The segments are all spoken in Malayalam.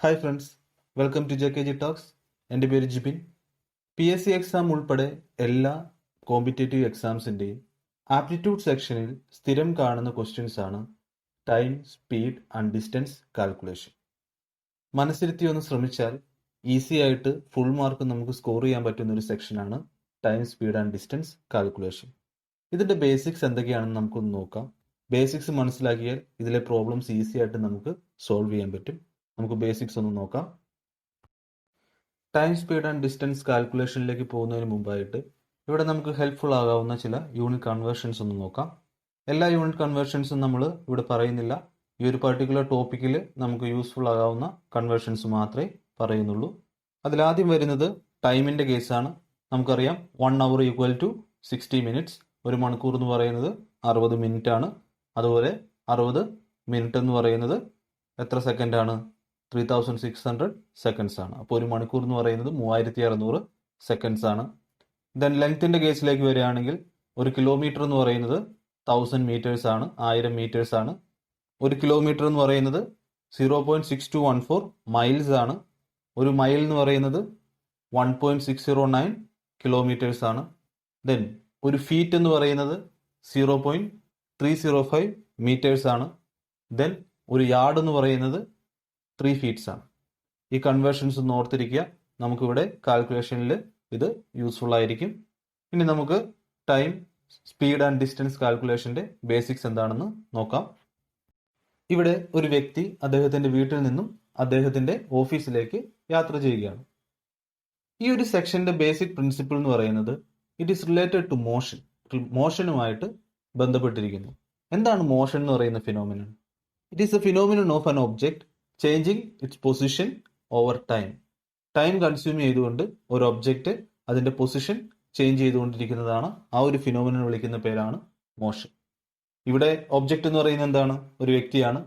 Hi friends, welcome to JKG talks. എൻ്റെ പേര് ജിബിൻ. PSC എക്സാം ഉൾപ്പെടെ എല്ലാ കോമ്പറ്റേറ്റീവ് എക്സാംസിൻ്റെയും ആപ്റ്റിറ്റ്യൂഡ് സെക്ഷനിൽ സ്ഥിരം കാണുന്ന ക്വസ്റ്റ്യൻസ് ആണ് time, speed and distance calculation. മനസ്സിരുത്തി ഒന്ന് ശ്രമിച്ചാൽ ഈസി ആയിട്ട് ഫുൾ മാർക്ക് നമുക്ക് സ്കോർ ചെയ്യാൻ പറ്റുന്ന ഒരു സെക്ഷനാണ് time, speed and distance calculation. ഇതിൻ്റെ ബേസിക്സ് എന്തൊക്കെയാണെന്ന് നമുക്കൊന്ന് നോക്കാം. ബേസിക്സ് മനസ്സിലാക്കിയാൽ ഇതിലെ പ്രോബ്ലംസ് ഈസി ആയിട്ട് നമുക്ക് സോൾവ് ചെയ്യാൻ പറ്റും. നമുക്ക് ബേസിക്സ് ഒന്ന് നോക്കാം. ടൈം, സ്പീഡ് ആൻഡ് ഡിസ്റ്റൻസ് കാൽക്കുലേഷനിലേക്ക് പോകുന്നതിന് മുമ്പായിട്ട് ഇവിടെ നമുക്ക് ഹെൽപ്ഫുൾ ആകാവുന്ന ചില യൂണിറ്റ് കൺവേർഷൻസ് ഒന്ന് നോക്കാം. എല്ലാ യൂണിറ്റ് കൺവേർഷൻസും നമ്മൾ ഇവിടെ പറയുന്നില്ല. ഈ ഒരു പർട്ടിക്കുലർ ടോപ്പിക്കിൽ നമുക്ക് യൂസ്ഫുൾ ആകാവുന്ന കൺവേർഷൻസ് മാത്രമേ പറയുന്നുള്ളൂ. അതിലാദ്യം വരുന്നത് ടൈമിൻ്റെ കേസാണ്. നമുക്കറിയാം 1 hour = 60 minutes. ഒരു മണിക്കൂർ എന്ന് പറയുന്നത് 60 മിനിറ്റ് ആണ്. അതുപോലെ 60 മിനിറ്റ് എന്ന് പറയുന്നത് എത്ര സെക്കൻഡ് ആണ്? 3600 സെക്കൻഡ്സ് ആണ്. അപ്പോൾ ഒരു മണിക്കൂർ എന്ന് പറയുന്നത് 3600 സെക്കൻഡ്സ് ആണ്. ദെൻ ലെങ്ത്തിന്റെ കേസിലേക്ക് വരികയാണെങ്കിൽ 1 കിലോമീറ്റർ എന്ന് പറയുന്നത് 1000 മീറ്റേഴ്സ് ആണ്, 1000 മീറ്റേഴ്സ് ആണ്. 1 കിലോമീറ്റർ എന്ന് പറയുന്നത് 0.6214 മൈൽസ് ആണ്. ഒരു മൈൽ എന്ന് പറയുന്നത് 1.609 കിലോമീറ്റേഴ്സ് ആണ്. ദെൻ ഒരു ഫീറ്റ് എന്ന് പറയുന്നത് 0.305 മീറ്റേഴ്സ് ആണ്. ദെൻ ഒരു യാർഡ് എന്ന് പറയുന്നത് 3 feet ആണ്. ഈ കൺവേർഷൻസ് ഒന്ന് ഓർത്തിരിക്കുക. നമുക്കിവിടെ കാൽക്കുലേഷനിൽ ഇത് യൂസ്ഫുൾ ആയിരിക്കും. ഇനി നമുക്ക് ടൈം, സ്പീഡ് ആൻഡ് ഡിസ്റ്റൻസ് കാൽക്കുലേഷന്റെ ബേസിക്സ് എന്താണെന്ന് നോക്കാം. ഇവിടെ ഒരു വ്യക്തി അദ്ദേഹത്തിന്റെ വീട്ടിൽ നിന്നും അദ്ദേഹത്തിന്റെ ഓഫീസിലേക്ക് യാത്ര ചെയ്യുകയാണ്. ഈ ഒരു സെക്ഷന്റെ ബേസിക് പ്രിൻസിപ്പിൾ എന്ന് പറയുന്നത് it is related to motion. മോഷനുമായിട്ട് ബന്ധപ്പെട്ടിരിക്കുന്നു. എന്താണ് മോഷൻ എന്ന് പറയുന്ന phenomenon? It is a phenomenon of an object changing its position over time. Time consume ചെയ്തുകൊണ്ട് ഒരു ഒബ്ജക്റ്റ് അതിന്റെ പൊസിഷൻ ചേഞ്ച് ചെയ്തുകൊണ്ടിരിക്കുന്നതാണ്. ആ ഒരു ഫിനോമിനൻ വിളിക്കുന്ന പേരാണ് മോഷൻ. ഇവിടെ ഒബ്ജക്റ്റ് എന്ന് പറയുന്നത് എന്താണ്? ഒരു വ്യക്തിയാണ്.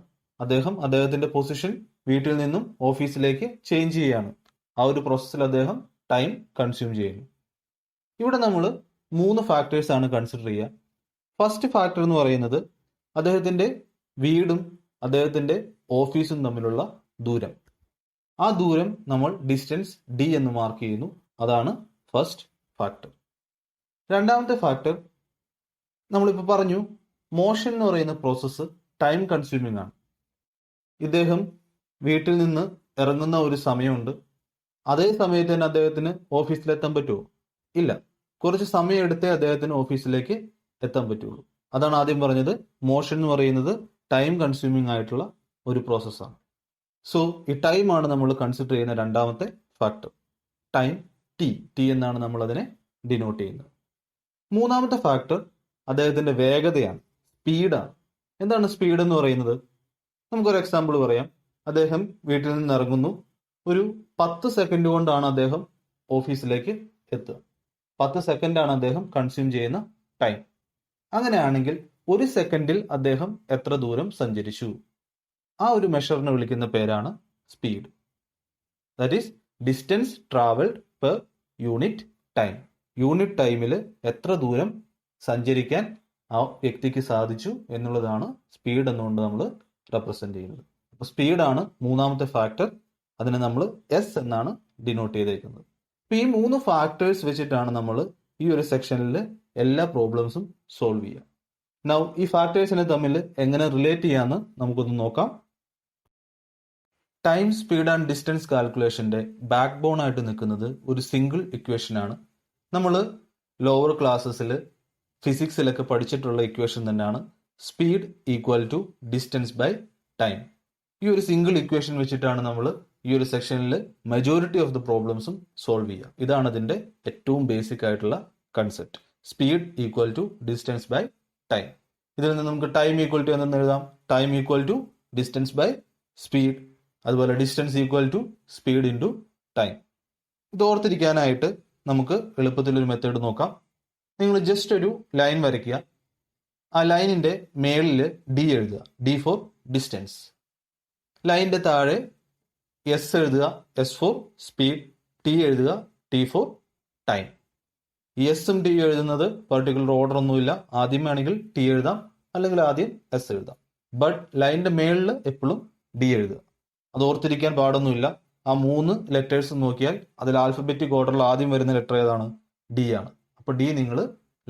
അദ്ദേഹത്തിന്റെ പൊസിഷൻ വീട്ടിൽ നിന്നും ഓഫീസിലേക്ക് ചേഞ്ച് ചെയ്യുകയാണ്. ആ ഒരു പ്രോസസ്സിൽ അദ്ദേഹം ടൈം കൺസ്യൂം ചെയ്യുന്നു. ഇവിടെ നമ്മൾ 3 ഫാക്ടേഴ്സ് ആണ് കൺസിഡർ ചെയ്യുക. ഫസ്റ്റ് ഫാക്ടർ എന്ന് പറയുന്നത് അദ്ദേഹത്തിന്റെ വീടും അദ്ദേഹത്തിന്റെ ഓഫീസും തമ്മിലുള്ള ദൂരം. ആ ദൂരം നമ്മൾ ഡിസ്റ്റൻസ് D എന്ന് മാർക്ക് ചെയ്യുന്നു. അതാണ് ഫസ്റ്റ് ഫാക്ടർ. രണ്ടാമത്തെ ഫാക്ടർ നമ്മളിപ്പോൾ പറഞ്ഞു, മോഷൻ എന്ന് പറയുന്ന പ്രോസസ്സ് ടൈം കൺസ്യൂമിംഗ് ആണ്. ഇദ്ദേഹം വീട്ടിൽ നിന്ന് ഇറങ്ങുന്ന ഒരു സമയമുണ്ട്. അതേ സമയത്ത് തന്നെ അദ്ദേഹത്തിന് ഓഫീസിലെത്താൻ പറ്റുമോ? ഇല്ല. കുറച്ച് സമയം എടുത്തേ അദ്ദേഹത്തിന് ഓഫീസിലേക്ക് എത്താൻ പറ്റുള്ളൂ. അതാണ് ആദ്യം പറഞ്ഞത്. മോഷൻ എന്ന് പറയുന്നത് ടൈം കൺസ്യൂമിംഗ് ആയിട്ടുള്ള ഒരു പ്രോസസ്സാണ്. സോ ഈ ടൈമാണ് നമ്മൾ കൺസിഡർ ചെയ്യുന്ന രണ്ടാമത്തെ ഫാക്ടർ. ടൈം ടി എന്നാണ് നമ്മൾ അതിനെ ഡിനോട്ട് ചെയ്യുന്നത്. മൂന്നാമത്തെ ഫാക്ടർ അദ്ദേഹത്തിന്റെ വേഗതയാണ്, സ്പീഡാണ്. എന്താണ് സ്പീഡ് എന്ന് പറയുന്നത്? നമുക്കൊരു എക്സാമ്പിൾ പറയാം. അദ്ദേഹം വീട്ടിൽ നിന്ന് ഇറങ്ങുന്നു. ഒരു 10 സെക്കൻഡ് കൊണ്ടാണ് അദ്ദേഹം ഓഫീസിലേക്ക് എത്തുക. 10 സെക്കൻഡാണ് അദ്ദേഹം കൺസ്യൂം ചെയ്യുന്ന ടൈം. അങ്ങനെയാണെങ്കിൽ 1 സെക്കൻഡിൽ അദ്ദേഹം എത്ര ദൂരം സഞ്ചരിച്ചു? ആ ഒരു മെഷറിനെ വിളിക്കുന്ന പേരാണ് speed. That is distance travelled per unit time. Unit ടൈമിൽ എത്ര ദൂരം സഞ്ചരിക്കാൻ ആ വ്യക്തിക്ക് സാധിച്ചു എന്നുള്ളതാണ് സ്പീഡ് എന്നുകൊണ്ട് നമ്മൾ റെപ്രസെന്റ് ചെയ്യുന്നത്. അപ്പോൾ സ്പീഡാണ് മൂന്നാമത്തെ ഫാക്ടർ. അതിനെ നമ്മൾ S എന്നാണ് ഡിനോട്ട് ചെയ്തേക്കുന്നത്. അപ്പോൾ ഈ 3 ഫാക്ടേഴ്സ് വെച്ചിട്ടാണ് നമ്മൾ ഈ ഒരു സെക്ഷനിൽ എല്ലാ പ്രോബ്ലംസും സോൾവ് ചെയ്യുക. നൗ ഈ ഫാക്ടേഴ്സിനെ തമ്മിൽ എങ്ങനെ റിലേറ്റ് ചെയ്യാമെന്ന് നമുക്കൊന്ന് നോക്കാം. ടൈം, സ്പീഡ് ആൻഡ് ഡിസ്റ്റൻസ് കാൽക്കുലേഷന്റെ ബാക്ക് ബോൺ ആയിട്ട് നിൽക്കുന്നത് ഒരു സിംഗിൾ ഇക്വേഷൻ ആണ്. നമ്മൾ ലോവർ ക്ലാസ്സസിൽ ഫിസിക്സിലൊക്കെ പഠിച്ചിട്ടുള്ള ഇക്വേഷൻ തന്നെയാണ്. Speed equal to distance by time. ഈ ഒരു സിംഗിൾ ഇക്വേഷൻ വെച്ചിട്ടാണ് നമ്മൾ ഈ ഒരു സെക്ഷനിൽ മെജോറിറ്റി ഓഫ് ദി പ്രോബ്ലംസും സോൾവ് ചെയ്യുക. ഇതാണ് അതിന്റെ ഏറ്റവും ബേസിക് ആയിട്ടുള്ള concept. Speed equal to distance by time. ഇതിൽ നിന്ന് നമുക്ക് ടൈം ഈക്വൽ ടു എന്തെന്ന് എഴുതാം? Time equal to distance by speed. അതുപോലെ distance equal to speed into time. ഇത് ഓർത്തിരിക്കാനായിട്ട് നമുക്ക് എളുപ്പത്തിലൊരു മെത്തേഡ് നോക്കാം. നിങ്ങൾ ജസ്റ്റ് ഒരു ലൈൻ വരയ്ക്കുക. ആ ലൈനിന്റെ മേളിൽ D എഴുതുക. D for distance. ലൈനിന്റെ താഴെ S എഴുതുക. S for speed. T എഴുതുക. T for time. ഈ എസും ടി എഴുതുന്നത് പെർട്ടിക്കുലർ ഓർഡർ ഒന്നുമില്ല. ആദ്യം വേണമെങ്കിൽ ടി എഴുതാം, അല്ലെങ്കിൽ ആദ്യം S എഴുതാം. ബട്ട് ലൈനിന്റെ മേളിൽ എപ്പോഴും D എഴുതുക. അത് ഓർത്തിരിക്കാൻ പാടൊന്നുമില്ല. ആ 3 ലെറ്റേഴ്സ് നോക്കിയാൽ അതിൽ ആൽഫബറ്റിക് ഓർഡറിൽ ആദ്യം വരുന്ന ലെറ്റർ ഏതാണ്? ഡി ആണ്. അപ്പോൾ ഡി നിങ്ങൾ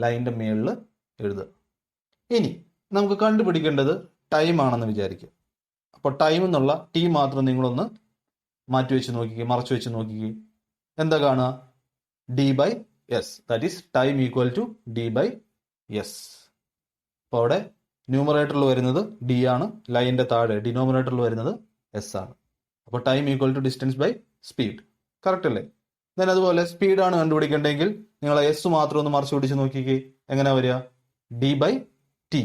ലൈനിന്റെ മേളിൽ എഴുതുക. ഇനി നമുക്ക് കണ്ടുപിടിക്കേണ്ടത് ടൈം ആണെന്ന് വിചാരിക്കുക. അപ്പോൾ ടൈം എന്നുള്ള ടി മാത്രം നിങ്ങളൊന്ന് മാറ്റി വെച്ച് നോക്കിക്കേ, മറച്ചു വെച്ച് നോക്കിക്കേ. എന്താ കാണുക? D by S, that is time equal to D by S. അപ്പോൾ അവിടെ ന്യൂമറേറ്ററിൽ വരുന്നത് ഡി ആണ്, ലൈനിന്റെ താഴെ ഡിനോമിനേറ്ററിൽ വരുന്നത് എസ് ആണ്. അപ്പോൾ time equal to distance by speed. Correct അല്ലേ? ദെൻ അതുപോലെ സ്പീഡാണ് കണ്ടുപിടിക്കേണ്ടെങ്കിൽ നിങ്ങൾ എസ് മാത്രം ഒന്ന് മറച്ചു പിടിച്ച് നോക്കിക്കേ. എങ്ങനെ വരിക? D by T,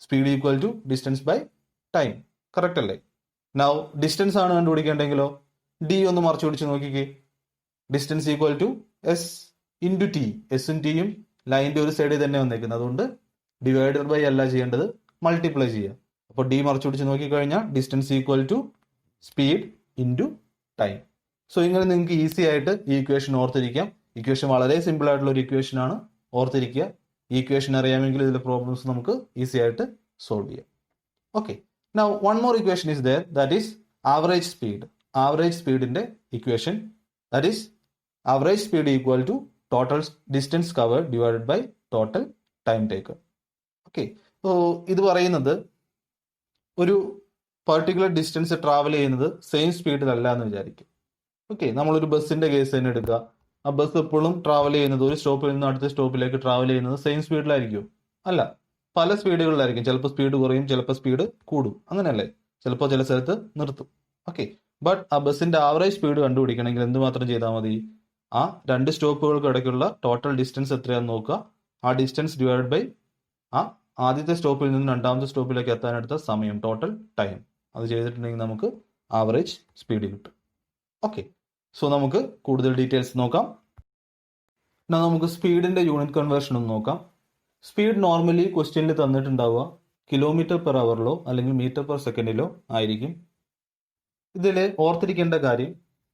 speed equal to distance by time. Correct അല്ലേ? നൗ ഡിസ്റ്റൻസ് ആണ് കണ്ടുപിടിക്കേണ്ടെങ്കിലോ ഡി ഒന്ന് മറച്ചു പിടിച്ച് നോക്കിക്കേ. Distance equal to S into T. എസും ടിയും ലൈനിന്റെ ഒരു സൈഡിൽ തന്നെ വന്നേക്കുന്നത്, അതുകൊണ്ട് ഡിവൈഡഡ് ബൈ അല്ല ചെയ്യേണ്ടത്, മൾട്ടിപ്ലൈ ചെയ്യുക. അപ്പോൾ ഡി മറച്ചു പിടിച്ച് നോക്കിക്കഴിഞ്ഞാൽ distance equal to speed into time. So ഇങ്ങനെ നിങ്ങൾക്ക് ഈസി ആയിട്ട് ഈ ഇക്വേഷൻ ഓർത്തിരിക്കാം. ഇക്വേഷൻ വളരെ സിമ്പിൾ ആയിട്ടുള്ള ഒരു ഇക്വേഷൻ ആണ്, ഓർത്തിരിക്കുക. ഈ ഇക്വേഷൻ അറിയാമെങ്കിൽ ഇതിലെ പ്രോബ്ലംസ് നമുക്ക് ഈസി ആയിട്ട് സോൾവ് ചെയ്യാം. Okay, now one more equation is there, that is average speed. Average സ്പീഡിന്റെ equation, that is average speed equal to total distance covered divided by total time taken. Okay, so ഇത് പറയുന്നത് ഒരു പർട്ടിക്കുലർ ഡിസ്റ്റൻസ് ട്രാവൽ ചെയ്യുന്നത് സെയിം സ്പീഡിലല്ല എന്ന് വിചാരിക്കും. ഓക്കെ, നമ്മളൊരു ബസ്സിന്റെ കേസ് തന്നെ എടുക്കുക. ആ ബസ് എപ്പോഴും ട്രാവൽ ചെയ്യുന്നത് ഒരു സ്റ്റോപ്പിൽ നിന്ന് അടുത്ത സ്റ്റോപ്പിലേക്ക് ട്രാവൽ ചെയ്യുന്നത് സെയിം സ്പീഡിലായിരിക്കും? അല്ല, പല സ്പീഡുകളിലായിരിക്കും. ചിലപ്പോൾ സ്പീഡ് കുറയും, ചിലപ്പോൾ സ്പീഡ് കൂടും, അങ്ങനെയല്ലേ? ചിലപ്പോൾ ചില സ്ഥലത്ത് നിർത്തും. ഓക്കെ, ബട്ട് ആ ബസ്സിന്റെ ആവറേജ് സ്പീഡ് കണ്ടുപിടിക്കണമെങ്കിൽ എന്ത് മാത്രം ചെയ്താൽ മതി? ആ 2 സ്റ്റോപ്പുകൾക്ക് ഇടയ്ക്കുള്ള ടോട്ടൽ ഡിസ്റ്റൻസ് എത്രയാണെന്ന് നോക്കുക. ആ ഡിസ്റ്റൻസ് ഡിവൈഡ് ബൈ ആ ആദ്യത്തെ സ്റ്റോപ്പിൽ നിന്ന് രണ്ടാമത്തെ സ്റ്റോപ്പിലേക്ക് എത്താനെടുത്ത സമയം, ടോട്ടൽ ടൈം. അത് ചെയ്തിട്ടുണ്ടെങ്കിൽ നമുക്ക് ആവറേജ് സ്പീഡ് കിട്ടും. ഓക്കെ, സോ നമുക്ക് കൂടുതൽ ഡീറ്റെയിൽസ് നോക്കാം. എന്നാൽ നമുക്ക് സ്പീഡിന്റെ യൂണിറ്റ് കൺവേർഷൻ ഒന്ന് നോക്കാം. സ്പീഡ് നോർമലി ക്വസ്റ്റ്യനിൽ തന്നിട്ടുണ്ടാവുക കിലോമീറ്റർ പെർ അവറിലോ അല്ലെങ്കിൽ മീറ്റർ പെർ സെക്കൻഡിലോ ആയിരിക്കും. ഇതിൽ ഓർത്തിരിക്കേണ്ട കാര്യം,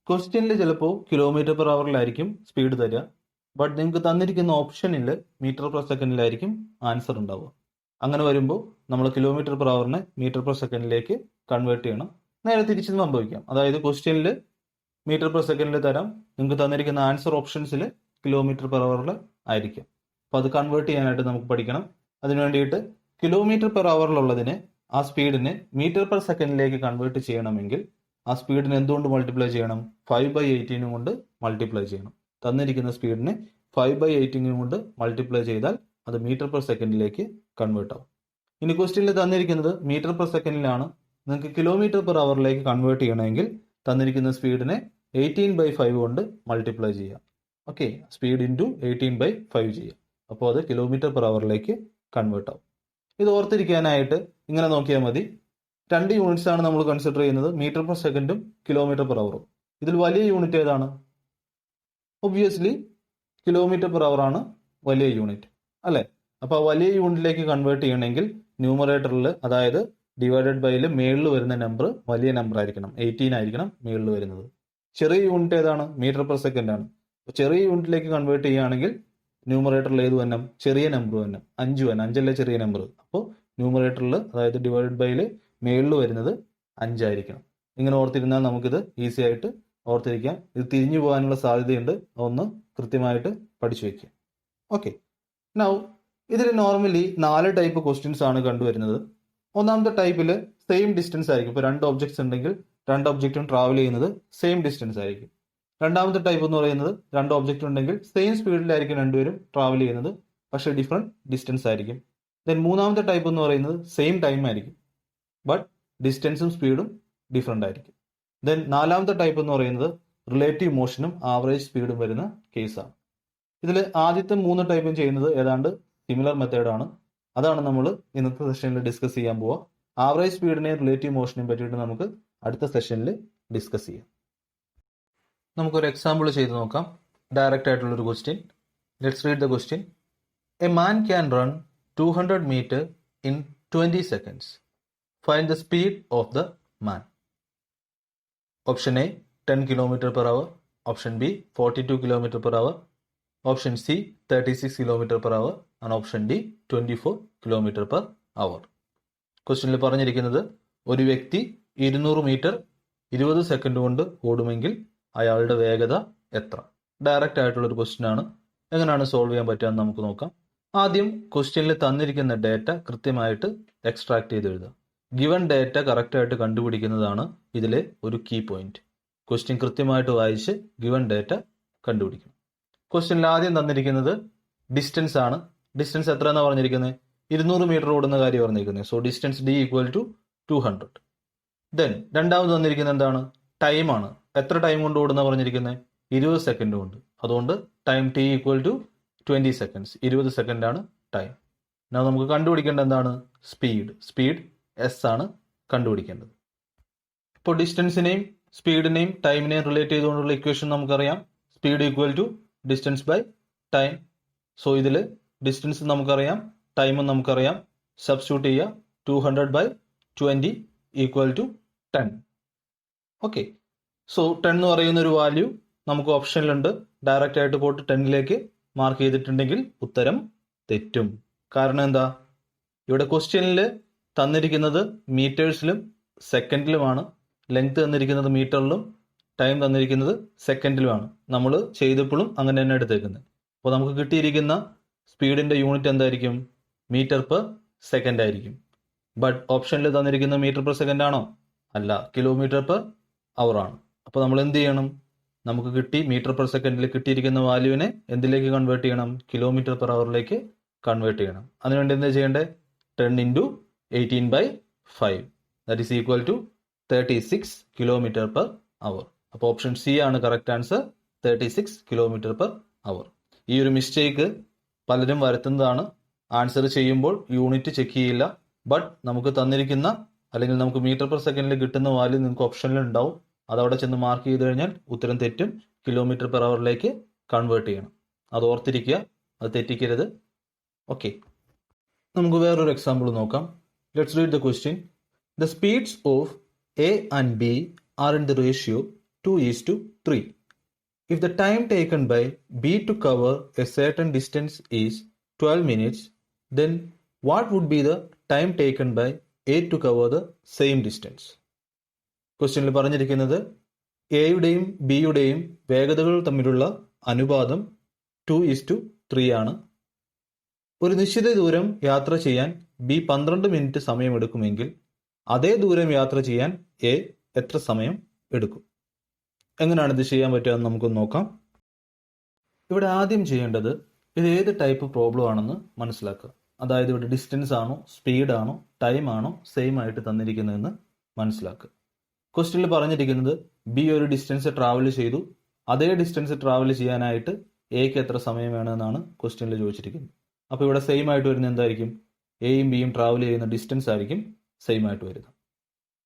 ക്വസ്റ്റ്യനിൽ ചിലപ്പോൾ കിലോമീറ്റർ പെർ അവറിലായിരിക്കും സ്പീഡ് തരിക, ബട്ട് നിങ്ങൾക്ക് തന്നിരിക്കുന്ന ഓപ്ഷനിൽ മീറ്റർ പെർ സെക്കൻഡിലായിരിക്കും ആൻസർ ഉണ്ടാവുക. അങ്ങനെ വരുമ്പോൾ നമ്മൾ കിലോമീറ്റർ പെർ അവറിനെ മീറ്റർ പെർ സെക്കൻഡിലേക്ക് കൺവേർട്ട് ചെയ്യണം. നേരെ തിരിച്ചും സംഭവിക്കാം. അതായത് ക്വസ്റ്റ്യനിൽ മീറ്റർ പെർ സെക്കൻഡിൽ തരാം, നിങ്ങൾക്ക് തന്നിരിക്കുന്ന ആൻസർ ഓപ്ഷൻസിൽ കിലോമീറ്റർ പെർ അവറിൽ ആയിരിക്കും. അപ്പോൾ അത് കൺവേർട്ട് ചെയ്യാനായിട്ട് നമുക്ക് പഠിക്കണം. അതിനു വേണ്ടിയിട്ട് കിലോമീറ്റർ പെർ അവറിലുള്ളതിനെ, ആ സ്പീഡിനെ മീറ്റർ പെർ സെക്കൻഡിലേക്ക് കൺവേർട്ട് ചെയ്യണമെങ്കിൽ ആ സ്പീഡിനെ എന്തുകൊണ്ട് മൾട്ടിപ്ലൈ ചെയ്യണം? 5/18 കൊണ്ട് മൾട്ടിപ്ലൈ ചെയ്യണം. തന്നിരിക്കുന്ന സ്പീഡിനെ 5/18 കൊണ്ട് മൾട്ടിപ്ലൈ ചെയ്താൽ അത് മീറ്റർ പെർ സെക്കൻഡിലേക്ക് കൺവേർട്ട് ആവും. ഇനി ക്വസ്റ്റ്യനിൽ തന്നിരിക്കുന്നത് മീറ്റർ പെർ സെക്കൻഡിലാണ്. നിങ്ങൾക്ക് കിലോമീറ്റർ പെർ അവറിലേക്ക് കൺവേർട്ട് ചെയ്യണമെങ്കിൽ തന്നിരിക്കുന്ന സ്പീഡിനെ 18/5 കൊണ്ട് മൾട്ടിപ്ലൈ ചെയ്യാം. ഓക്കെ, സ്പീഡ് ഇൻറ്റു 18/5 ചെയ്യാം. അപ്പോൾ അത് കിലോമീറ്റർ പെർ അവറിലേക്ക് കൺവേർട്ട് ആവും. ഇത് ഓർത്തിരിക്കാനായിട്ട് ഇങ്ങനെ നോക്കിയാൽ മതി. 2 യൂണിറ്റ്സ് ആണ് നമ്മൾ കൺസിഡർ ചെയ്യുന്നത്, മീറ്റർ പെർ സെക്കൻഡും കിലോമീറ്റർ പെർ അവറും. ഇതിൽ വലിയ യൂണിറ്റ് ഏതാണ്? ഒബ്വിയസ്ലി കിലോമീറ്റർ പെർ അവർ ആണ് വലിയ യൂണിറ്റ്, അല്ലേ? അപ്പോൾ വലിയ യൂണിറ്റിലേക്ക് കൺവേർട്ട് ചെയ്യണമെങ്കിൽ ന്യൂമറേറ്ററിൽ, അതായത് ഡിവൈഡഡ് ബൈയിൽ മേളിൽ വരുന്ന നമ്പർ വലിയ നമ്പർ ആയിരിക്കണം, 18 ആയിരിക്കണം മേളിൽ വരുന്നത്. ചെറിയ യൂണിറ്റ് ഏതാണ്? മീറ്റർ പെർ സെക്കൻഡ് ആണ്. അപ്പോൾ ചെറിയ യൂണിറ്റിലേക്ക് കൺവേർട്ട് ചെയ്യുകയാണെങ്കിൽ ന്യൂമറേറ്ററിൽ ഏത് വന്നം? ചെറിയ നമ്പർ വന്നം, 5 വന്നം. 5 അല്ലേ ചെറിയ നമ്പർ? അപ്പോൾ ന്യൂമറേറ്ററിൽ, അതായത് ഡിവൈഡഡ് ബൈയിൽ മേളിൽ വരുന്നത് 5 ആയിരിക്കണം. ഇങ്ങനെ ഓർത്തിരുന്നാൽ നമുക്കിത് ഈസി ആയിട്ട് ഓർത്തിരിക്കാം. ഇത് തിരിഞ്ഞു പോകാനുള്ള സാധ്യതയുണ്ട്, അതൊന്ന് കൃത്യമായിട്ട് പഠിച്ചു വയ്ക്കുക. ഓക്കെ, നൗ ഇതിൽ നോർമലി 4 ടൈപ്പ് ക്വസ്റ്റ്യൻസ് ആണ് കണ്ടുവരുന്നത്. ഒന്നാമത്തെ ടൈപ്പിൽ സെയിം ഡിസ്റ്റൻസ് ആയിരിക്കും. ഇപ്പോൾ 2 ഒബ്ജക്ട്സ് ഉണ്ടെങ്കിൽ 2 ഒബ്ജക്റ്റും ട്രാവൽ ചെയ്യുന്നത് സെയിം ഡിസ്റ്റൻസ് ആയിരിക്കും. രണ്ടാമത്തെ ടൈപ്പ് എന്ന് പറയുന്നത് 2 ഒബ്ജക്റ്റ് ഉണ്ടെങ്കിൽ സെയിം സ്പീഡിലായിരിക്കും രണ്ടുപേരും ട്രാവൽ ചെയ്യുന്നത്, പക്ഷേ ഡിഫറെൻറ്റ് ഡിസ്റ്റൻസ് ആയിരിക്കും. ദെൻ മൂന്നാമത്തെ ടൈപ്പ് എന്ന് പറയുന്നത് സെയിം ടൈം ആയിരിക്കും, ബട്ട് ഡിസ്റ്റൻസും സ്പീഡും ഡിഫറെൻ്റ് ആയിരിക്കും. ദെൻ നാലാമത്തെ ടൈപ്പ് എന്ന് പറയുന്നത് റിലേറ്റീവ് മോഷനും ആവറേജ് സ്പീഡും വരുന്ന കേസാണ്. ഇതിൽ ആദ്യത്തെ 3 ടൈപ്പും ചെയ്യുന്നത് ഏതാണ്ട് സിമിലർ മെത്തേഡാണ്. അതാണ് നമ്മൾ ഇന്നത്തെ സെഷനിൽ ഡിസ്കസ് ചെയ്യാൻ പോവുക. ആവറേജ് സ്പീഡിനെയും റിലേറ്റീവ് മോഷനെയും പറ്റിയിട്ട് നമുക്ക് അടുത്ത സെഷനിൽ ഡിസ്കസ് ചെയ്യാം. നമുക്കൊരു എക്സാമ്പിൾ ചെയ്ത് നോക്കാം. ഡയറക്റ്റ് ആയിട്ടുള്ളൊരു question. Let's read the question. A man can run 200 metre in 20 seconds. Find the speed of the man. Option A 10 km per hour. Option B 42 km per hour. Option C 36 km per hour. And option D 24 km per hour. ക്വസ്റ്റ്യനിൽ പറഞ്ഞിരിക്കുന്നത് ഒരു വ്യക്തി 200 മീറ്റർ 20 സെക്കൻഡ് കൊണ്ട് ഓടുമെങ്കിൽ അയാളുടെ വേഗത എത്ര? ഡയറക്റ്റ് ആയിട്ടുള്ളൊരു ക്വസ്റ്റ്യൻ ആണ്. എങ്ങനെയാണ് സോൾവ് ചെയ്യാൻ പറ്റുക എന്ന് നമുക്ക് നോക്കാം. ആദ്യം ക്വസ്റ്റ്യനിൽ തന്നിരിക്കുന്ന ഡേറ്റ കൃത്യമായിട്ട് എക്സ്ട്രാക്ട് ചെയ്ത് എഴുതുക. ഗിവൺ ഡേറ്റ കറക്റ്റായിട്ട് കണ്ടുപിടിക്കുന്നതാണ് ഇതിലെ ഒരു കീ പോയിന്റ്. ക്വസ്റ്റ്യൻ കൃത്യമായിട്ട് വായിച്ച് ഗിവൺ ഡേറ്റ കണ്ടുപിടിക്കും. ക്വസ്റ്റ്യനിൽ ആദ്യം തന്നിരിക്കുന്നത് ഡിസ്റ്റൻസ് ആണ്. ഡിസ്റ്റൻസ് എത്ര എന്നാണ് പറഞ്ഞിരിക്കുന്നത്? 200 മീറ്റർ ഓടുന്ന കാര്യം പറഞ്ഞിരിക്കുന്നത്. So distance D equal to 200. Then രണ്ടാമത് തന്നിരിക്കുന്നത് എന്താണ്? ടൈം ആണ്. എത്ര ടൈം കൊണ്ട് ഓടുന്ന പറഞ്ഞിരിക്കുന്നത്? 20 സെക്കൻഡ് കൊണ്ട്. അതുകൊണ്ട് time T equal to 20 seconds. 20 second ആണ് ടൈം. നമുക്ക് കണ്ടുപിടിക്കേണ്ടത് എന്താണ്? സ്പീഡ് എസ് ആണ് കണ്ടുപിടിക്കേണ്ടത്. ഇപ്പോൾ ഡിസ്റ്റൻസിനെയും സ്പീഡിനെയും ടൈമിനെയും റിലേറ്റ് ചെയ്തുകൊണ്ടുള്ള ഇക്വേഷൻ നമുക്കറിയാം. Speed equal to distance by time. So ഇതിൽ ഡിസ്റ്റൻസ് നമുക്കറിയാം, ടൈമും നമുക്കറിയാം. സബ്സ്റ്റിറ്റ്യൂട്ട് ചെയ്യുക. 200/20 ഈക്വൽ ടു 10. ഓക്കെ. സോ 10 എന്ന് പറയുന്ന ഒരു വാല്യൂ നമുക്ക് ഓപ്ഷനിലുണ്ട്. ഡയറക്റ്റ് ആയിട്ട് പോയിട്ട് 10ലേക്ക് മാർക്ക് ചെയ്തിട്ടുണ്ടെങ്കിൽ ഉത്തരം തെറ്റും. കാരണം എന്താ? ഇവിടെ ക്വസ്റ്റ്യനിൽ തന്നിരിക്കുന്നത് മീറ്റേഴ്സിലും സെക്കൻഡിലുമാണ്. ലെങ്ത് തന്നിരിക്കുന്നത് മീറ്ററിലും ടൈം തന്നിരിക്കുന്നത് സെക്കൻഡിലുമാണ്. നമ്മൾ ചെയ്തപ്പോഴും അങ്ങനെ തന്നെ എടുത്തേക്കുന്നത്. അപ്പോൾ നമുക്ക് കിട്ടിയിരിക്കുന്ന സ്പീഡിന്റെ യൂണിറ്റ് എന്തായിരിക്കും? മീറ്റർ പെർ സെക്കൻഡ് ആയിരിക്കും. ബട്ട് ഓപ്ഷനിൽ തന്നിരിക്കുന്ന മീറ്റർ പെർ സെക്കൻഡ് ആണോ? അല്ല, കിലോമീറ്റർ പെർ അവർ ആണ്. അപ്പോൾ നമ്മൾ എന്ത് ചെയ്യണം? നമുക്ക് കിട്ടി മീറ്റർ പെർ സെക്കൻഡിൽ കിട്ടിയിരിക്കുന്ന വാല്യൂവിനെ എന്തിലേക്ക് കൺവേർട്ട് ചെയ്യണം? കിലോമീറ്റർ പെർ അവറിലേക്ക് കൺവേർട്ട് ചെയ്യണം. അതിനുവേണ്ടി എന്താ ചെയ്യേണ്ടത്? 10 × 18/5 that is equal to 36 kilometre per hour. അപ്പോൾ ഓപ്ഷൻ സി ആണ് correct answer, 36 kilometre per hour. ഈ ഒരു മിസ്റ്റേക്ക് പലരും വരുത്തുന്നതാണ്. ആൻസർ ചെയ്യുമ്പോൾ യൂണിറ്റ് ചെക്ക് ചെയ്യില്ല. ബട്ട് നമുക്ക് തന്നിരിക്കുന്ന അല്ലെങ്കിൽ നമുക്ക് മീറ്റർ പെർ സെക്കൻഡിൽ കിട്ടുന്ന വാല്യൂ നിങ്ങൾക്ക് ഓപ്ഷനിൽ ഉണ്ടാവും. അതവിടെ ചെന്ന് മാർക്ക് ചെയ്ത് കഴിഞ്ഞാൽ ഉത്തരം തെറ്റും. കിലോമീറ്റർ പെർ അവറിലേക്ക് കൺവേർട്ട് ചെയ്യണം. അത് ഓർത്തിരിക്കുക, അത് തെറ്റിക്കരുത്. ഓക്കെ, നമുക്ക് വേറൊരു എക്സാമ്പിൾ നോക്കാം. Let's read the question. The speeds of A and B are in the ratio 2:3. If the time taken by B to cover a certain distance is 12 minutes, then what would be the time taken by A to cover the same distance? ക്വസ്റ്റ്യനിൽ പറഞ്ഞിരിക്കുന്നത് എയുടെയും ബിയുടെയും വേഗതകൾ തമ്മിലുള്ള അനുപാതം 2:3 ആണ്. ഒരു നിശ്ചിത ദൂരം യാത്ര ചെയ്യാൻ ബി 12 മിനിറ്റ് സമയമെടുക്കുമെങ്കിൽ അതേ ദൂരം യാത്ര ചെയ്യാൻ എ എത്ര സമയം എടുക്കും? എങ്ങനെയാണ് ഇത് ചെയ്യാൻ പറ്റുക എന്ന് നമുക്കൊന്ന് നോക്കാം. ഇവിടെ ആദ്യം ചെയ്യേണ്ടത് ഇത് ഏത് ടൈപ്പ് പ്രോബ്ലം ആണെന്ന് മനസ്സിലാക്കുക. അതായത് ഇവിടെ ഡിസ്റ്റൻസ് ആണോ, സ്പീഡ് ആണോ, ടൈം ആണോ സെയിം ആയിട്ട് തന്നിരിക്കുന്നതെന്ന് മനസ്സിലാക്കുക. ക്വസ്റ്റ്യനിൽ പറഞ്ഞിരിക്കുന്നത് ബി ഒരു ഡിസ്റ്റൻസ് ട്രാവൽ ചെയ്തു. അതേ ഡിസ്റ്റൻസ് ട്രാവൽ ചെയ്യാനായിട്ട് എക്ക് എത്ര സമയം വേണമെന്നാണ് ക്വസ്റ്റ്യനിൽ ചോദിച്ചിരിക്കുന്നത്. അപ്പോൾ ഇവിടെ സെയിം ആയിട്ട് വരുന്നത് എന്തായിരിക്കും? എയും ബിയും ട്രാവൽ ചെയ്യുന്ന ഡിസ്റ്റൻസ് ആയിരിക്കും സെയിം ആയിട്ട് വരുന്നത്.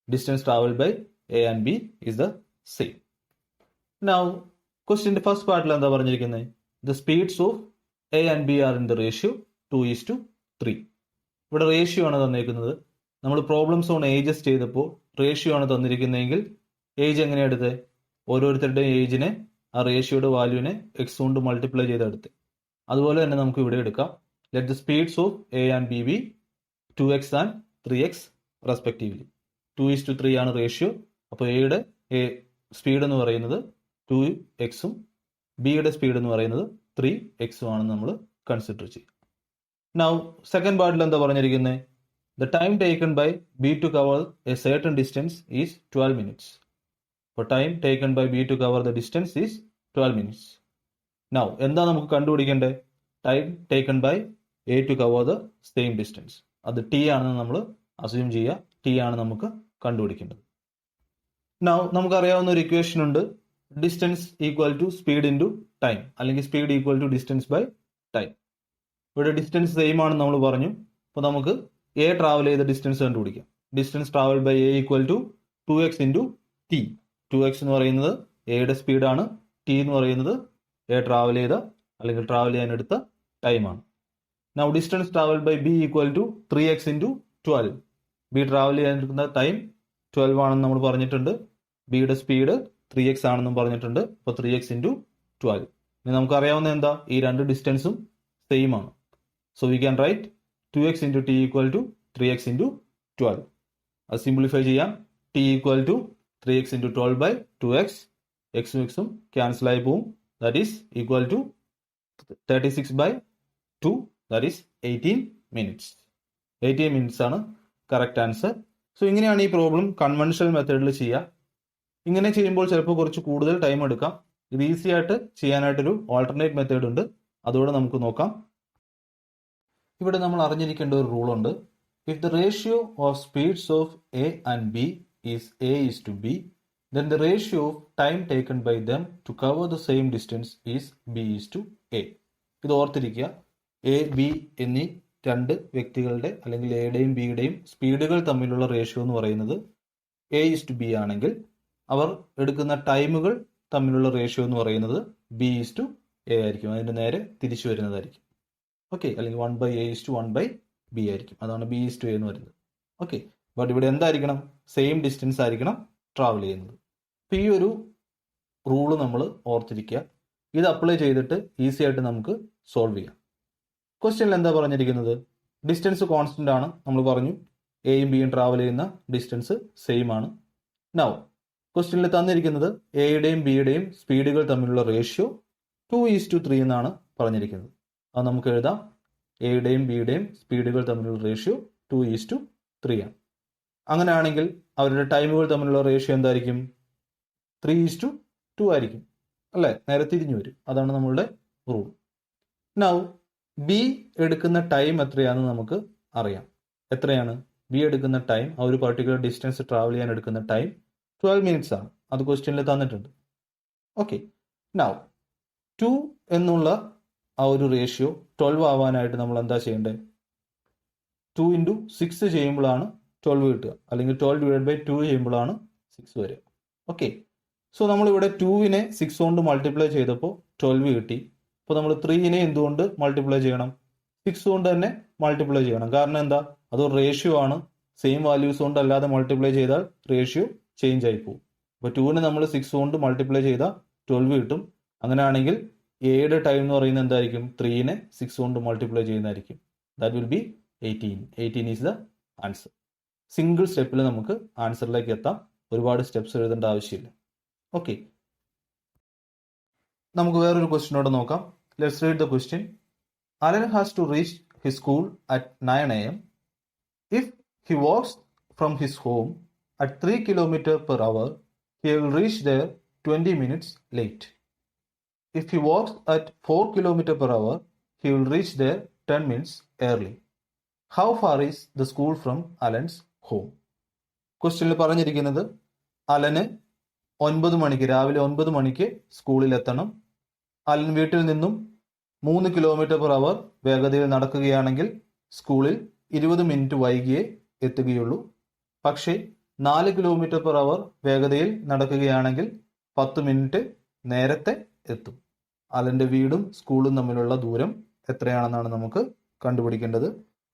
Distance travel by A and B is the same. Now, ക്വസ്റ്റ്യന്റെ ഫസ്റ്റ് പാർട്ടിൽ എന്താ പറഞ്ഞിരിക്കുന്നത്? The speeds of A and B are in the ratio 2:3. ഇവിടെ റേഷ്യോ ആണ് തന്നിരിക്കുന്നത്. നമ്മൾ പ്രോബ്ലം സോൺ ഏജസ് ചെയ്തപ്പോൾ റേഷ്യോ ആണ് തന്നിരിക്കുന്നതെങ്കിൽ ഏജ് എങ്ങനെയാണ് എടുത്തത്? ഓരോരുത്തരുടെയും ഏജിനെ ആ റേഷ്യോയുടെ വാല്യൂവിനെ എക്സ് കൊണ്ട് മൾട്ടിപ്ലൈ ചെയ്തെടുത്ത്. അതുപോലെ തന്നെ നമുക്ക് ഇവിടെ എടുക്കാം. Let the speeds of A and B B 2x and 3x respectively. 2:3 ആണ് റേഷ്യോ. അപ്പോൾ എയുടെ സ്പീഡ് എന്ന് പറയുന്നത് 2x ബിയുടെ സ്പീഡ് എന്ന് പറയുന്നത് 3x ആണെന്ന് നമ്മൾ കൺസിഡർ ചെയ്യും. നൗ സെക്കൻഡ് പാർട്ടിൽ എന്താ പറഞ്ഞിരിക്കുന്നത്? The time taken by B to cover a certain distance is 12 minutes. അപ്പോൾ time taken by B to cover the distance is 12 minutes. Now എന്താ നമുക്ക് കണ്ടുപിടിക്കേണ്ടത്? Time taken by A to cover the same distance. അത് ടി ആണെന്ന് നമ്മൾ അസ്യൂം ചെയ്യുക. ടി ആണ് നമുക്ക് കണ്ടുപിടിക്കേണ്ടത്. നൗ നമുക്കറിയാവുന്ന ഒരു ഇക്വേഷൻ ഉണ്ട്. Distance equal to speed into time, അല്ലെങ്കിൽ speed equal to distance by time. ഇവിടെ ഡിസ്റ്റൻസ് സെയിം ആണെന്ന് നമ്മൾ പറഞ്ഞു. അപ്പോൾ നമുക്ക് എ ട്രാവൽ ചെയ്ത ഡിസ്റ്റൻസ് കണ്ടുപിടിക്കാം. Distance travel by A equal to 2x into T. 2x എന്ന് പറയുന്നത് എയുടെ സ്പീഡാണ്. ടി എന്ന് പറയുന്നത് എ ട്രാവൽ ചെയ്ത അല്ലെങ്കിൽ ട്രാവൽ ചെയ്യാൻ എടുത്ത ടൈമാണ്. Now distance travel by B equal to 3x into 12. B travel ചെയ്യാൻ എടുക്കുന്ന ടൈം 12 ആണെന്ന് നമ്മൾ പറഞ്ഞിട്ടുണ്ട്. ബിയുടെ സ്പീഡ് 3x ആണെന്നും പറഞ്ഞിട്ടുണ്ട്. അപ്പോൾ 3x ഇൻറ്റു 12. ഇനി നമുക്കറിയാവുന്ന എന്താ? ഈ രണ്ട് ഡിസ്റ്റൻസും സെയിം ആണ്. So we can write 2x into T equal to 3x into 12. അത് സിംപ്ലിഫൈ ചെയ്യാം. T equal to 3x into 12 by 2x. എക്സും എക്സും ക്യാൻസൽ ആയി പോവും. That is equal to 36 by 2, that is 18 minutes. 18 minutes ആണ് കറക്റ്റ് ആൻസർ. സോ ഇങ്ങനെയാണ് ഈ പ്രോബ്ലം കൺവെൻഷണൽ മെത്തേഡിൽ ചെയ്യുക. ഇങ്ങനെ ചെയ്യുമ്പോൾ ചിലപ്പോൾ കുറച്ച് കൂടുതൽ ടൈം എടുക്കാം. ഇത് ഈസി ആയിട്ട് ചെയ്യാനായിട്ടൊരു ഓൾട്ടർനേറ്റ് മെത്തേഡ് ഉണ്ട്, അതോടെ നമുക്ക് നോക്കാം. ഇവിടെ നമ്മൾ അറിഞ്ഞിരിക്കേണ്ട ഒരു റൂളുണ്ട്. If the ratio of speeds of A and B is A is to B, then the ratio of time taken by them to cover the same distance is b is to a. ഇത് ഓർത്തിരിക്കുക. എ ബി എന്നീ രണ്ട് വ്യക്തികളുടെ അല്ലെങ്കിൽ എയുടെയും ബിയുടെയും സ്പീഡുകൾ തമ്മിലുള്ള റേഷ്യോ എന്ന് പറയുന്നത് എ ഈസ് ടു ബി ആണെങ്കിൽ അവർ എടുക്കുന്ന ടൈമുകൾ തമ്മിലുള്ള റേഷ്യോ എന്ന് പറയുന്നത് ബി ഈസ് ടു എ ആയിരിക്കും. അതിൻ്റെ നേരെ തിരിച്ചു വരുന്നതായിരിക്കും. ഓക്കെ, അല്ലെങ്കിൽ 1/a/1/b ആയിരിക്കും. അതാണ് b ഈസ് ടു എ എന്ന് പറയുന്നത്. ഓക്കെ, ബട്ട് ഇവിടെ എന്തായിരിക്കണം? സെയിം ഡിസ്റ്റൻസ് ആയിരിക്കണം ട്രാവൽ ചെയ്യുന്നത്. അപ്പോൾ ഈ ഒരു റൂള് നമ്മൾ ഓർത്തിരിക്കുക. ഇത് അപ്ലൈ ചെയ്തിട്ട് ഈസി ആയിട്ട് നമുക്ക് സോൾവ് ചെയ്യാം. ക്വസ്റ്റ്യനിൽ എന്താ പറഞ്ഞിരിക്കുന്നത്? ഡിസ്റ്റൻസ് കോൺസ്റ്റന്റ് ആണ്. നമ്മൾ പറഞ്ഞു എയും ബിയും ട്രാവൽ ചെയ്യുന്ന ഡിസ്റ്റൻസ് സെയിം ആണ്. നൗ ക്വസ്റ്റ്യനിൽ തന്നിരിക്കുന്നത് എയുടെയും ബിയുടെയും സ്പീഡുകൾ തമ്മിലുള്ള റേഷ്യോ 2:3 എന്നാണ് പറഞ്ഞിരിക്കുന്നത്. അത് നമുക്ക് എഴുതാം. എയുടെയും ബിയുടെയും സ്പീഡുകൾ തമ്മിലുള്ള റേഷ്യോ 2:3 ആണ്. അങ്ങനെയാണെങ്കിൽ അവരുടെ ടൈമുകൾ തമ്മിലുള്ള റേഷ്യോ എന്തായിരിക്കും? 3:2 ആയിരിക്കും അല്ലേ? നേരെ തിരിഞ്ഞു വരും. അതാണ് നമ്മളുടെ റൂൾ. നൗ ബി എടുക്കുന്ന ടൈം എത്രയാണെന്ന് നമുക്ക് അറിയാം. എത്രയാണ് ബി എടുക്കുന്ന ടൈം? ആ ഒരു പർട്ടിക്കുലർ ഡിസ്റ്റൻസ് ട്രാവൽ ചെയ്യാൻ എടുക്കുന്ന ടൈം 12 minutes ആണ്. അത് ക്വസ്റ്റ്യനിൽ തന്നിട്ടുണ്ട്. ഓക്കെ, നൗ 2 എന്നുള്ള ആ ഒരു റേഷ്യോ 12 ആവാനായിട്ട് നമ്മൾ എന്താ ചെയ്യേണ്ടത്? 2 into 6 ചെയ്യുമ്പോഴാണ് 12 കിട്ടുക, അല്ലെങ്കിൽ 12/2 ചെയ്യുമ്പോഴാണ് 6 വരിക. ഓക്കെ, സോ നമ്മളിവിടെ 2-നെ 6 കൊണ്ട് മൾട്ടിപ്ലൈ ചെയ്തപ്പോൾ 12 കിട്ടി. അപ്പോൾ നമ്മൾ 3-നെ എന്തുകൊണ്ട് മൾട്ടിപ്ലൈ ചെയ്യണം? 6 കൊണ്ട് തന്നെ മൾട്ടിപ്ലൈ ചെയ്യണം. കാരണം എന്താ? അതൊരു റേഷ്യോ ആണ്. സെയിം വാല്യൂസ് കൊണ്ട് അല്ലാതെ മൾട്ടിപ്ലൈ ചെയ്താൽ റേഷ്യോ ചേഞ്ച് ആയി പോകും. അപ്പോൾ 2-നെ നമ്മൾ 6 കൊണ്ട് മൾട്ടിപ്ലൈ ചെയ്താൽ 12 കിട്ടും. അങ്ങനെയാണെങ്കിൽ എയുടെ ടൈം എന്ന് പറയുന്നത് എന്തായിരിക്കും? 3-നെ 6 കൊണ്ട് മൾട്ടിപ്ലൈ ചെയ്യുന്നതായിരിക്കും. That will be 18. 18 is the answer. Single സ്റ്റെപ്പിൽ നമുക്ക് ആൻസറിലേക്ക് എത്താം. ഒരുപാട് സ്റ്റെപ്സ് എഴുതേണ്ട ആവശ്യമില്ല. ഓക്കെ, നമുക്ക് വേറൊരു ക്വസ്റ്റ്യനോട് നോക്കാം. Let's read the question. Allen has to reach his school at 9 AM. If he walks from his home at 3 km/h, he will reach there 20 minutes late. If he walks at 4 km/h, he will reach there 10 minutes early. How far is the school from Alan's home? ക്വസ്റ്റ്യനിൽ പറഞ്ഞിരിക്കുന്നത് അലന് 9 മണിക്ക്, രാവിലെ 9 മണിക്ക് സ്കൂളിൽ എത്തണം. അലൻ വീട്ടിൽ നിന്നും 3 km/h വേഗതയിൽ നടക്കുകയാണെങ്കിൽ സ്കൂളിൽ 20 മിനിറ്റ് വൈകിയേ എത്തുകയുള്ളൂ. പക്ഷേ 4 km/h വേഗതയിൽ നടക്കുകയാണെങ്കിൽ 10 മിനിറ്റ് നേരത്തെ എത്തും. അലന്റെ വീടും സ്കൂളും തമ്മിലുള്ള ദൂരം എത്രയാണെന്നാണ് നമുക്ക് കണ്ടുപിടിക്കേണ്ടത്.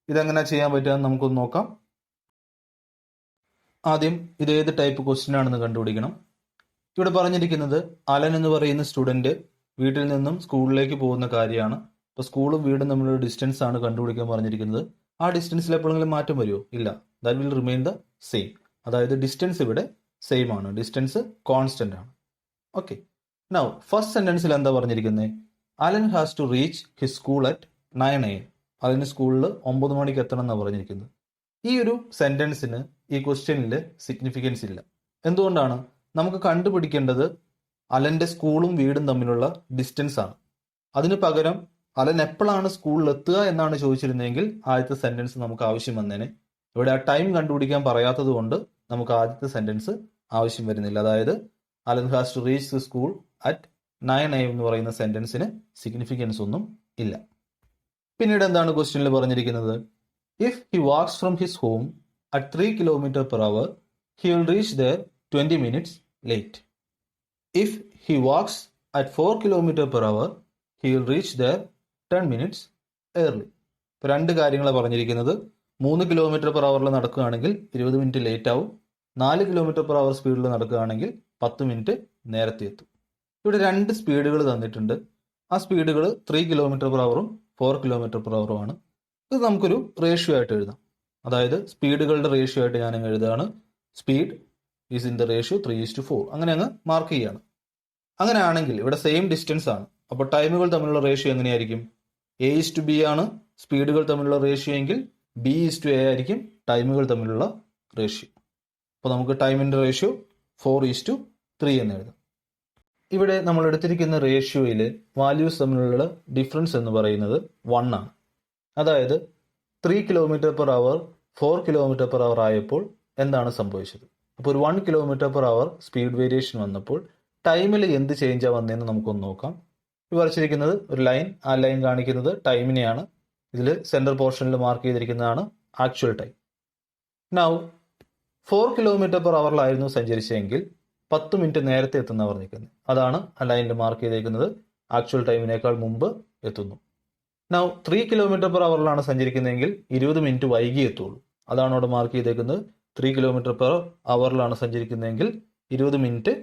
ഇതെങ്ങനെ ചെയ്യാൻ പറ്റുമെന്ന് നമുക്കൊന്ന് നോക്കാം. ആദ്യം ഇത് ഏത് ടൈപ്പ് ക്വസ്റ്റ്യൻ ആണെന്ന് കണ്ടുപിടിക്കണം. ഇവിടെ പറഞ്ഞിരിക്കുന്നത് അലൻ എന്ന് പറയുന്ന സ്റ്റുഡന്റ് വീട്ടിൽ നിന്നും സ്കൂളിലേക്ക് പോകുന്ന കാര്യമാണ്. അപ്പോൾ സ്കൂളും വീടും തമ്മിലുള്ള ഡിസ്റ്റൻസ് ആണ് കണ്ടുപിടിക്കാൻ പറഞ്ഞിരിക്കുന്നത്. ആ ഡിസ്റ്റൻസിൽ എപ്പോഴെങ്കിലും മാറ്റം വരുമോ? ഇല്ല. That will remain the same. അതായത് ഡിസ്റ്റൻസ് ഇവിടെ സെയിം ആണ്. ഡിസ്റ്റൻസ് കോൺസ്റ്റന്റ് ആണ്. ഓക്കെ, നൗ ഫസ്റ്റ് സെന്റൻസിൽ എന്താ പറഞ്ഞിരിക്കുന്നത്? Allen has to reach his school at 9 AM. അലന് സ്കൂളിൽ 9 മണിക്ക് എത്തണം എന്നാണ് പറഞ്ഞിരിക്കുന്നത്. ഈ ഒരു സെന്റൻസിന് ഈ ക്വസ്റ്റ്യനിൽ സിഗ്നിഫിക്കൻസ് ഇല്ല. എന്തുകൊണ്ടാണ്? നമുക്ക് കണ്ടുപിടിക്കേണ്ടത് അലന്റെ സ്കൂളും വീടും തമ്മിലുള്ള ഡിസ്റ്റൻസ് ആണ്. അതിന് പകരം അലൻ എപ്പോഴാണ് സ്കൂളിൽ എത്തുക എന്നാണ് ചോദിച്ചിരുന്നതെങ്കിൽ ആദ്യത്തെ സെന്റൻസ് നമുക്ക് ആവശ്യം വന്നേനെ. ഇവിടെ ആ ടൈം കണ്ടുപിടിക്കാൻ പറയാത്തത് കൊണ്ട് നമുക്ക് ആദ്യത്തെ സെന്റൻസ് ആവശ്യം വരുന്നില്ല. അതായത് Allen has to reach the school at 9 AM എന്ന് പറയുന്ന സെന്റൻസിന് സിഗ്നിഫിക്കൻസ് ഒന്നും ഇല്ല. പിന്നീട് എന്താണ് ക്വസ്റ്റ്യനിൽ പറഞ്ഞിരിക്കുന്നത്? If he walks from his home at 3 km/h, he will reach there 20 minutes late. If he walks at 4 km/h, he will reach there 10 minutes early. ഇപ്പോൾ 2 കാര്യങ്ങളാണ് പറഞ്ഞിരിക്കുന്നത്. 3 km/h നടക്കുകയാണെങ്കിൽ 20 മിനിറ്റ് ലേറ്റ് ആവും. 4 km/h സ്പീഡിൽ നടക്കുകയാണെങ്കിൽ 10 മിനിറ്റ് നേരത്തെ എത്തും. ഇവിടെ 2 സ്പീഡുകൾ തന്നിട്ടുണ്ട്. ആ സ്പീഡുകൾ 3 km/h 4 km/h ആണ്. ഇത് നമുക്കൊരു റേഷ്യോ ആയിട്ട് എഴുതാം. അതായത് സ്പീഡുകളുടെ റേഷ്യോ ആയിട്ട് ഞാൻ എഴുതുകയാണ്. Speed is in the ratio 3:4. അങ്ങനെ അങ്ങ് മാർക്ക് ചെയ്യാണ്. അങ്ങനെയാണെങ്കിൽ ഇവിടെ സെയിം ഡിസ്റ്റൻസ് ആണ്. അപ്പോൾ ടൈമുകൾ തമ്മിലുള്ള റേഷ്യോ എങ്ങനെയായിരിക്കും? A:B ആണ് സ്പീഡുകൾ തമ്മിലുള്ള റേഷ്യോ എങ്കിൽ B:A ആയിരിക്കും ടൈമുകൾ തമ്മിലുള്ള റേഷ്യോ. അപ്പോൾ നമുക്ക് ടൈമിൻ്റെ റേഷ്യോ 4:3 എന്ന് എഴുതാം. ഇവിടെ നമ്മൾ എടുത്തിരിക്കുന്ന റേഷ്യോയിൽ വാല്യൂസ് തമ്മിലുള്ള ഡിഫറൻസ് എന്ന് പറയുന്നത് 1 ആണ്. അതായത് 3 km/h 4 km/h ആയപ്പോൾ എന്താണ് സംഭവിച്ചത്? അപ്പോൾ ഒരു 1 km/h സ്പീഡ് വേരിയേഷൻ വന്നപ്പോൾ ടൈമിൽ എന്ത് ചേഞ്ചാണ് വന്നതെന്ന് നമുക്കൊന്ന് നോക്കാം. ഈ വരച്ചിരിക്കുന്നത് ഒരു ലൈൻ, ആ ലൈൻ കാണിക്കുന്നത് ടൈമിനെയാണ്. ഇതിൽ സെൻറ്റർ പോർഷനിൽ മാർക്ക് ചെയ്തിരിക്കുന്നതാണ് ആക്ച്വൽ ടൈം. നൗ 4 km/h സഞ്ചരിച്ചെങ്കിൽ 10 മിനിറ്റ് നേരത്തെ എത്തുന്ന പറഞ്ഞിരിക്കുന്നത്. അതാണ് ആ ലൈനിൽ മാർക്ക് ചെയ്തേക്കുന്നത്. ആക്ച്വൽ ടൈമിനേക്കാൾ മുമ്പ് എത്തുന്നു. നൗ 3 km/h സഞ്ചരിക്കുന്നതെങ്കിൽ 20 മിനിറ്റ് വൈകി എത്തുള്ളൂ. അതാണ് അവിടെ മാർക്ക് ചെയ്തേക്കുന്നത്. 3 km/h സഞ്ചരിക്കുന്നതെങ്കിൽ 20 മിനിറ്റ്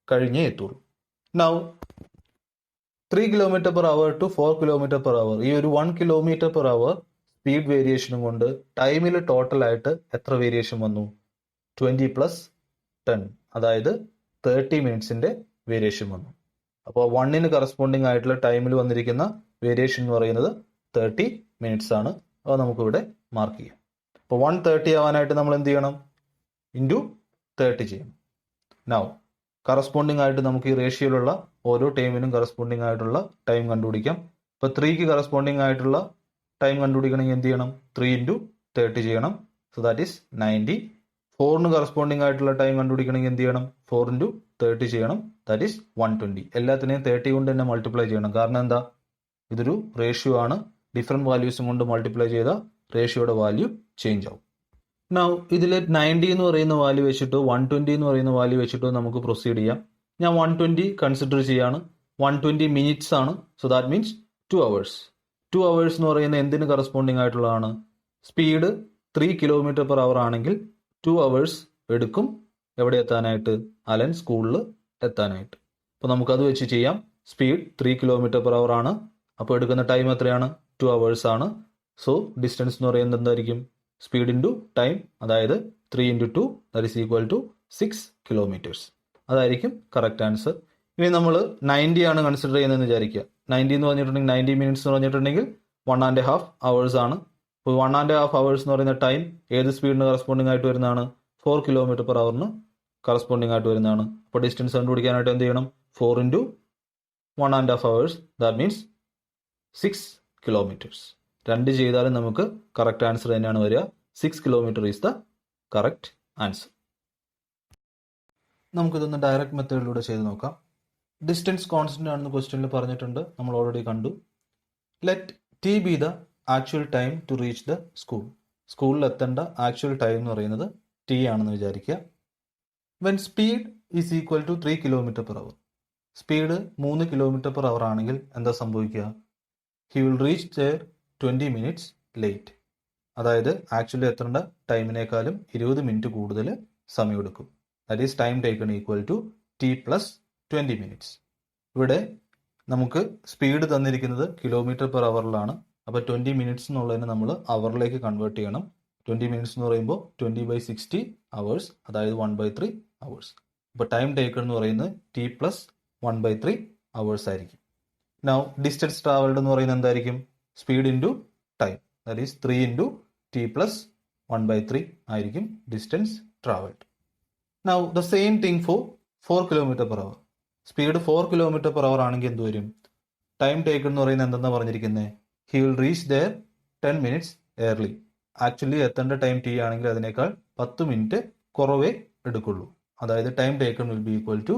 കഴിഞ്ഞേ എത്തുള്ളൂ. നൗ 3 km/h to 4 km/h ഈ ഒരു 1 km/h സ്പീഡ് വേരിയേഷനും കൊണ്ട് ടൈമിൽ ടോട്ടലായിട്ട് എത്ര വേരിയേഷൻ വന്നു? 20 + 10, അതായത് 30 മിനിറ്റ്സിന്റെ വേരിയേഷൻ വന്നു. അപ്പോൾ 1ന് കറസ്പോണ്ടിങ് ആയിട്ടുള്ള ടൈമിൽ വന്നിരിക്കുന്ന വേരിയേഷൻ എന്ന് പറയുന്നത് 30 മിനിറ്റ്സ് ആണ്. അത് നമുക്കിവിടെ മാർക്ക് ചെയ്യാം. അപ്പോൾ 130 ആവാനായിട്ട് നമ്മൾ എന്ത് ചെയ്യണം? ഇൻറ്റു 30 ചെയ്യണം. നൗ കറസ്പോണ്ടിങ് ആയിട്ട് നമുക്ക് ഈ റേഷ്യോയിലുള്ള ഓരോ ടൈമിനും കറസ്പോണ്ടിങ് ആയിട്ടുള്ള ടൈം കണ്ടുപിടിക്കാം. ഇപ്പോൾ 3ക്ക് കറസ്പോണ്ടിങ് ആയിട്ടുള്ള ടൈം കണ്ടുപിടിക്കണമെങ്കിൽ എന്ത് ചെയ്യണം? 3 × 30 ചെയ്യണം. So that is 90. 4ന് കറസ്പോണ്ടിങ് ആയിട്ടുള്ള ടൈം കണ്ടുപിടിക്കണമെങ്കിൽ എന്ത് ചെയ്യണം? 4 × 30 ചെയ്യണം. That is 120. എല്ലാത്തിനെയും 30 കൊണ്ട് തന്നെ മൾട്ടിപ്ലൈ ചെയ്യണം. കാരണം എന്താ? ഇതൊരു റേഷ്യോ ആണ്. ഡിഫറെൻറ്റ് വാല്യൂസും കൊണ്ട് മൾട്ടിപ്ലൈ ചെയ്ത റേഷ്യോയുടെ വാല്യൂ ചേഞ്ച് ആവും. നൗ ഇതിൽ 90 എന്ന് പറയുന്ന വാല്യൂ വെച്ചിട്ടോ 120 എന്ന് പറയുന്ന വാല്യൂ വെച്ചിട്ടോ നമുക്ക് പ്രൊസീഡ് ചെയ്യാം. ഞാൻ 120 കൺസിഡർ ചെയ്യാണ്. 120 മിനിറ്റ്സ് ആണ്. So that means 2 hours. 2 hours എന്ന് പറയുന്ന എന്തിന് കറസ്പോണ്ടിങ് ആയിട്ടുള്ളതാണ്? സ്പീഡ് 3 km/h ആണെങ്കിൽ 2 hours എടുക്കും എവിടെ എത്താനായിട്ട്? അലൻ സ്കൂളിൽ എത്താനായിട്ട്. അപ്പോൾ നമുക്കത് വെച്ച് ചെയ്യാം. സ്പീഡ് 3 km/h ആണ്. അപ്പോൾ എടുക്കുന്ന ടൈം എത്രയാണ്? 2 hours ആണ്. സോ ഡിസ്റ്റൻസ് എന്ന് പറയുന്നത് എന്തായിരിക്കും? സ്പീഡ് ഇൻറ്റു ടൈം, അതായത് 3 × 2 that is equal to 6 kilometers. അതായിരിക്കും കറക്റ്റ് ആൻസർ. ഇനി നമ്മൾ 90 ആണ് കൺസിഡർ ചെയ്യുന്നതെന്ന് വിചാരിക്കുക. 90 എന്ന് പറഞ്ഞിട്ടുണ്ടെങ്കിൽ 90 മിനിറ്റ്സ് എന്ന് പറഞ്ഞിട്ടുണ്ടെങ്കിൽ 1.5 hours ആണ്. അപ്പോൾ 1.5 hours എന്ന് പറയുന്ന ടൈം ഏത് സ്പീഡിന് കറസ്പോണ്ടിങ് ആയിട്ട് വരുന്നതാണ്? 4 km/h കറസ്പോണ്ടിങ് ആയിട്ട് വരുന്നതാണ്. അപ്പോൾ ഡിസ്റ്റൻസ് കണ്ടുപിടിക്കാനായിട്ട് എന്ത് ചെയ്യണം? 4 × 1.5 hours ദാറ്റ് മീൻസ് 6 kilometers. 2 ചെയ്താലും നമുക്ക് കറക്റ്റ് ആൻസർ തന്നെയാണ് വരിക. 6 kilometer is the correct answer. നമുക്കിതൊന്ന് ഡയറക്റ്റ് മെത്തേഡിലൂടെ ചെയ്ത് നോക്കാം. ഡിസ്റ്റൻസ് കോൺസ്റ്റന്റ് ആണെന്ന് ക്വസ്റ്റ്യനിൽ പറഞ്ഞിട്ടുണ്ട്, നമ്മൾ ഓൾറെഡി കണ്ടു. Let T be the actual time to reach the school. സ്കൂളിൽ എത്തേണ്ട ആക്ച്വൽ ടൈം എന്ന് പറയുന്നത് ടി ആണെന്ന് വിചാരിക്കുക. When speed is equal to 3 km/h. Speed 3 km/h ആണെങ്കിൽ എന്താ സംഭവിക്കുക? He will reach there 20 minutes late. അതായത് ആക്ച്വലി എത്തേണ്ട ടൈമിനേക്കാളും 20 മിനിറ്റ് കൂടുതൽ സമയമെടുക്കും. That is time taken equal to T plus 20 minutes. ഇവിടെ നമുക്ക് സ്പീഡ് തന്നിരിക്കുന്നത് km/h. അപ്പോൾ 20 minutes എന്നുള്ളതിന് നമ്മൾ അവറിലേക്ക് കൺവേർട്ട് ചെയ്യണം. 20 minutes എന്ന് പറയുമ്പോൾ 20/60 hours, അതായത് 1/3 hours. അപ്പോൾ ടൈം ടേക്കൺ എന്ന് പറയുന്നത് ടി പ്ലസ് 1/3 hours ആയിരിക്കും. നൗ ഡിസ്റ്റൻസ് ട്രാവൽഡ് എന്ന് പറയുന്നത് എന്തായിരിക്കും? Speed into time, that is 3 × t + 1/3 ആയിരിക്കും distance travelled. Now the same thing for 4 km/h. Speed 4 km/h ആണെങ്കിൽ എന്ത് വരും? ടൈം ടേക്കൺ എന്ന് പറയുന്നത് എന്തെന്നാണ് പറഞ്ഞിരിക്കുന്നത്? He will reach there 10 minutes early. Actually എത്തേണ്ട ടൈം ടി ആണെങ്കിൽ അതിനേക്കാൾ 10 മിനിറ്റ് കുറവേ എടുക്കുള്ളൂ. അതായത് time taken will be equal to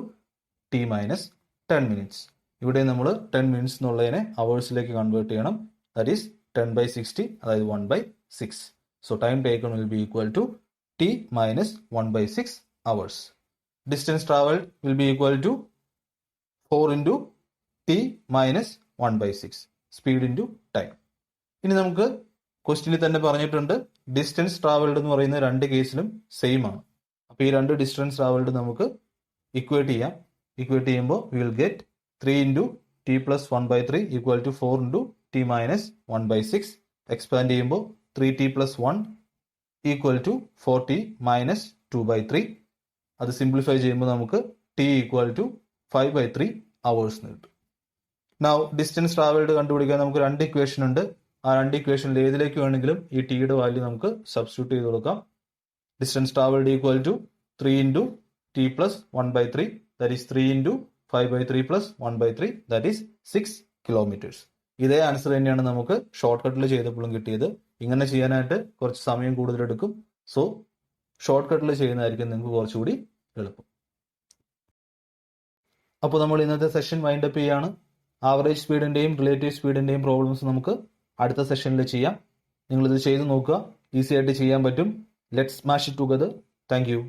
T minus 10 minutes. ഇവിടെ നമ്മൾ 10 minutes എന്നുള്ളതിനെ അവേഴ്സിലേക്ക് കൺവേർട്ട് ചെയ്യണം. ദാറ്റ് ഈസ് 10/60, അതായത് 1/6. So time taken will be equal to T minus 1/6 hours. Distance traveled will be equal to 4 × t minus 1/6. Speed into time. ഇനി നമുക്ക് ക്വസ്റ്റ്യനിൽ തന്നെ പറഞ്ഞിട്ടുണ്ട് ഡിസ്റ്റൻസ് ട്രാവൽഡ് എന്ന് പറയുന്ന രണ്ട് കേസിലും സെയിം ആണ്. അപ്പോൾ ഈ രണ്ട് ഡിസ്റ്റൻസ് ട്രാവൽഡ് നമുക്ക് ഇക്വേറ്റ് ചെയ്യാം. ഇക്വേറ്റ് ചെയ്യുമ്പോൾ we will get 3 × t + 1/3 equal to 4 × t minus 1/6. Expand ചെയ്യുമ്പോൾ 3t + 1 equal to 4t minus 2/3. അത് സിംപ്ലിഫൈ ചെയ്യുമ്പോൾ നമുക്ക് ടി ഈക്വൽ ടു 5/3 hours എന്ന് കിട്ടും. നൗ ഡിസ്റ്റൻസ് ട്രാവൽഡ് കണ്ടുപിടിക്കാൻ നമുക്ക് രണ്ട് ഇക്വേഷൻ ഉണ്ട്. ആ രണ്ട് ഇക്വേഷനിൽ ഏതിലേക്ക് വേണമെങ്കിലും ഈ ടിയുടെ വാല്യൂ നമുക്ക് സബ്സ്റ്റിറ്റ്യൂട്ട് ചെയ്ത് കൊടുക്കാം. Distance travelled equal to 3 into t plus 1/3, that is 3 into 5/3 plus 1/3, that is 6 kilometers. ഇതേ ആൻസർ തന്നെയാണ് നമുക്ക് ഷോർട്ട് കട്ടിൽ ചെയ്തപ്പോഴും കിട്ടിയത്. ഇങ്ങനെ ചെയ്യാനായിട്ട് കുറച്ച് സമയം കൂടുതലെടുക്കും. സോ ഷോർട്ട് കട്ടിൽ ചെയ്യുന്നതായിരിക്കും നിങ്ങൾക്ക് കുറച്ചുകൂടി എളുപ്പം. അപ്പോൾ നമ്മൾ ഇന്നത്തെ സെഷൻ വൈൻഡ് അപ്പ് ചെയ്യാണ്. ആവറേജ് സ്പീഡിന്റെയും റിലേറ്റീവ് സ്പീഡിന്റെയും പ്രോബ്ലംസ് നമുക്ക് അടുത്ത സെഷനിൽ ചെയ്യാം. നിങ്ങളിത് ചെയ്ത് നോക്കുക, ഈസി ആയിട്ട് ചെയ്യാൻ പറ്റും. Let's smash it together. Thank you.